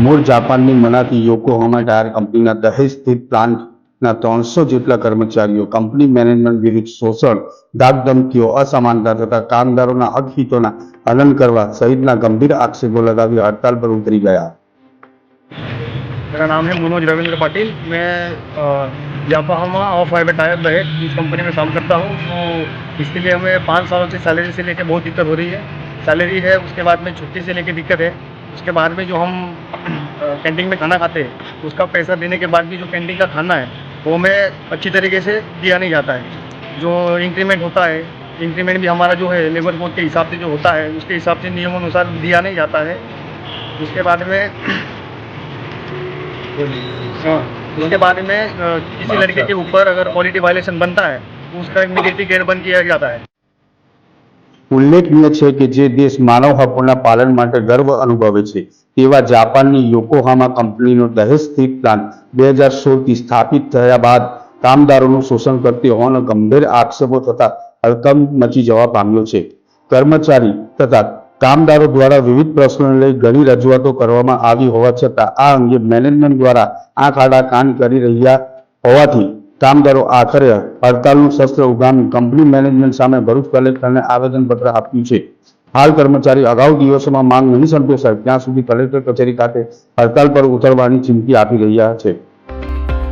મૂળ જાપાનની મનાતી Yokohama tyre કંપનીના દહેજ સ્થિત પ્લાન્ટના 300 જેટલા કર્મચારીઓ કંપની મેનેજમેન્ટ વિરુદ્ધ શોષણ, ધાકધમકીઓ, અસમાનતા તથા કામદારોના હક હિતોના હનન કરવા સહિતના ગંભીર આક્ષેપો લગાવી हड़ताल पर उतरी गया। मेरा नाम है मनोज रविंद्र पाटिल। मैं यामाहा ऑफ हाईवे टायर दहेज इस कंपनी में काम करता हूँ। तो इसके लिए हमें 5 सालों से सैलरी से लेकर बहुत दिक्कत हो रही है। सैलरी है, उसके बाद में छुट्टी से लेकर दिक्कत है। उसके बाद में जो हम कैंटीन में खाना खाते हैं उसका पैसा देने के बाद भी जो कैंटीन का खाना है वो हमें अच्छी तरीके से दिया नहीं जाता है। जो इंक्रीमेंट होता है, इंक्रीमेंट भी हमारा जो है लेबर कोड के हिसाब से जो होता है उसके हिसाब से नियमानुसार दिया नहीं जाता है। उसके बाद में किसी लड़के के ऊपर अगर क्वालिटी वायलेशन बनता है तो उसका इमीडिएटली गेट बंद किया जाता है। ઉલ્લેખનીય છે કે જે દેશ માનવ હકોના પાલન માટે ગર્વ અનુભવે છે તેવા જાપાનની યોકોહામા કંપનીનો દહેજ સ્થિત પ્લાન્ટ 2016થી સ્થાપિત થયા બાદ કામદારોનું શોષણ કરતી હોવાના ગંભીર આક્ષેપો થતા હડકંપ મચી જવા પામ્યો છે। કર્મચારી તથા કામદારો દ્વારા વિવિધ પ્રશ્નોને લઈ ઘણી રજૂઆતો કરવામાં આવી હોવા છતાં આ અંગે મેનેજમેન્ટ દ્વારા આંખ આડા કાન કરી રહ્યા હોવાથી કામદારો આખરે હડતાલનું શસ્ત્ર ઉગામી કંપની મેનેજમેન્ટ સામે ભરૂચ કલેક્ટરને આવેદનપત્ર આપ્યું છે। હાલ કર્મચારી અગાઉ દિવસોમાં માંગ નહીં સંતોષાય ત્યાં સુધી કલેક્ટર કચેરી ખાતે હડતાલ પર ઉતરવાની ચીમકી આપી રહ્યા છે।